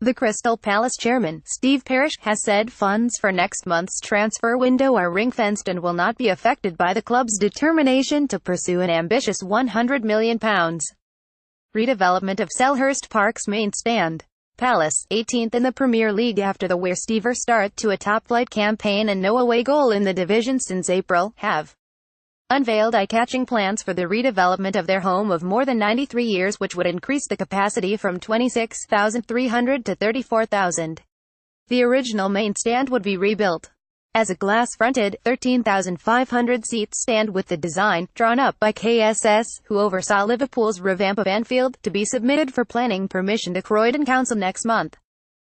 The Crystal Palace chairman, Steve Parish, has said funds for next month's transfer window are ring-fenced and will not be affected by the club's determination to pursue an ambitious £100 million redevelopment of Selhurst Park's main stand. Palace, 18th in the Premier League after the We're-Stever start to a top-flight campaign and no away goal in the division since April, have unveiled eye-catching plans for the redevelopment of their home of more than 93 years, which would increase the capacity from 26,300 to 34,000. The original main stand would be rebuilt as a glass-fronted, 13,500-seat stand with the design, drawn up by KSS, who oversaw Liverpool's revamp of Anfield, to be submitted for planning permission to Croydon Council next month.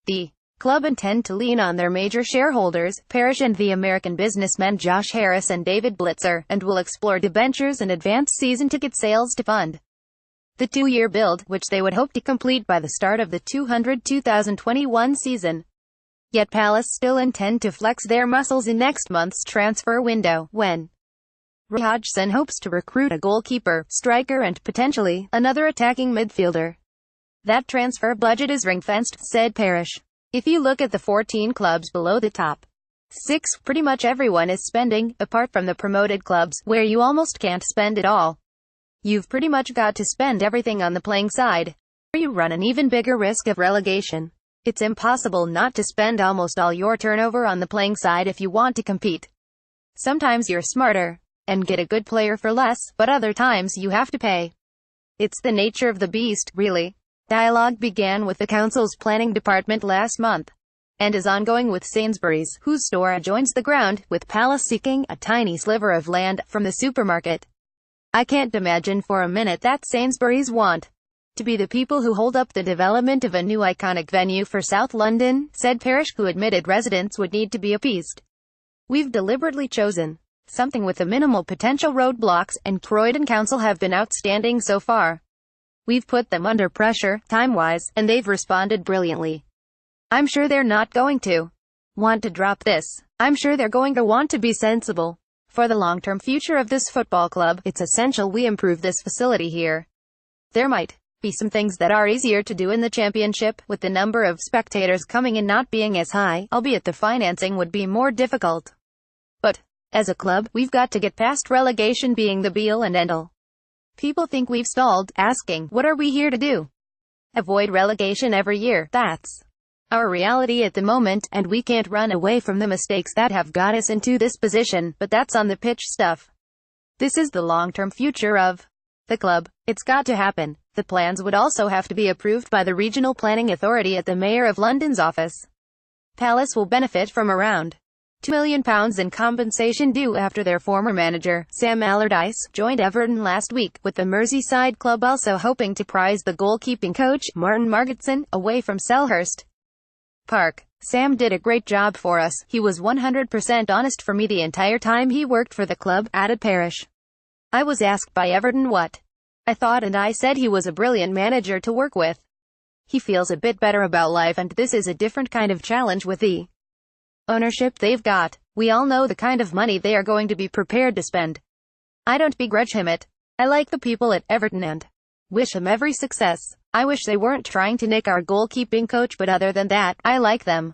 The club intend to lean on their major shareholders, Parish and the American businessmen Josh Harris and David Blitzer, and will explore debentures and advanced season ticket sales to fund the two-year build, which they would hope to complete by the start of the 2021 season. Yet Palace still intend to flex their muscles in next month's transfer window, when Roy Hodgson hopes to recruit a goalkeeper, striker and potentially another attacking midfielder. That transfer budget is ring-fenced, said Parish. If you look at the 14 clubs below the top 6, pretty much everyone is spending, apart from the promoted clubs, where you almost can't spend it all. You've pretty much got to spend everything on the playing side. You run an even bigger risk of relegation. It's impossible not to spend almost all your turnover on the playing side if you want to compete. Sometimes you're smarter and get a good player for less, but other times you have to pay. It's the nature of the beast, really. Dialogue began with the council's planning department last month, and is ongoing with Sainsbury's, whose store adjoins the ground, with Palace seeking a tiny sliver of land from the supermarket. I can't imagine for a minute that Sainsbury's want to be the people who hold up the development of a new iconic venue for South London, said Parish, who admitted residents would need to be appeased. We've deliberately chosen something with a minimal potential roadblocks, and Croydon Council have been outstanding so far. We've put them under pressure, time-wise, and they've responded brilliantly. I'm sure they're not going to want to drop this. I'm sure they're going to want to be sensible. For the long-term future of this football club, it's essential we improve this facility here. There might be some things that are easier to do in the championship, with the number of spectators coming in not being as high, albeit the financing would be more difficult. But, as a club, we've got to get past relegation being the be-all and end-all. People think we've stalled, asking, what are we here to do? Avoid relegation every year. That's our reality at the moment, and we can't run away from the mistakes that have got us into this position, but that's on the pitch stuff. This is the long-term future of the club. It's got to happen. The plans would also have to be approved by the Regional Planning Authority at the Mayor of London's office. Palace will benefit from around £2 million in compensation due after their former manager, Sam Allardyce, joined Everton last week, with the Merseyside club also hoping to prize the goalkeeping coach, Martin Margetson, away from Selhurst Park. Sam did a great job for us. He was 100% honest for me the entire time he worked for the club, added Parish. I was asked by Everton what I thought, and I said he was a brilliant manager to work with. He feels a bit better about life, and this is a different kind of challenge with the ownership they've got. We all know the kind of money they are going to be prepared to spend. I don't begrudge him it. I like the people at Everton and wish him every success. I wish they weren't trying to nick our goalkeeping coach, but other than that, I like them.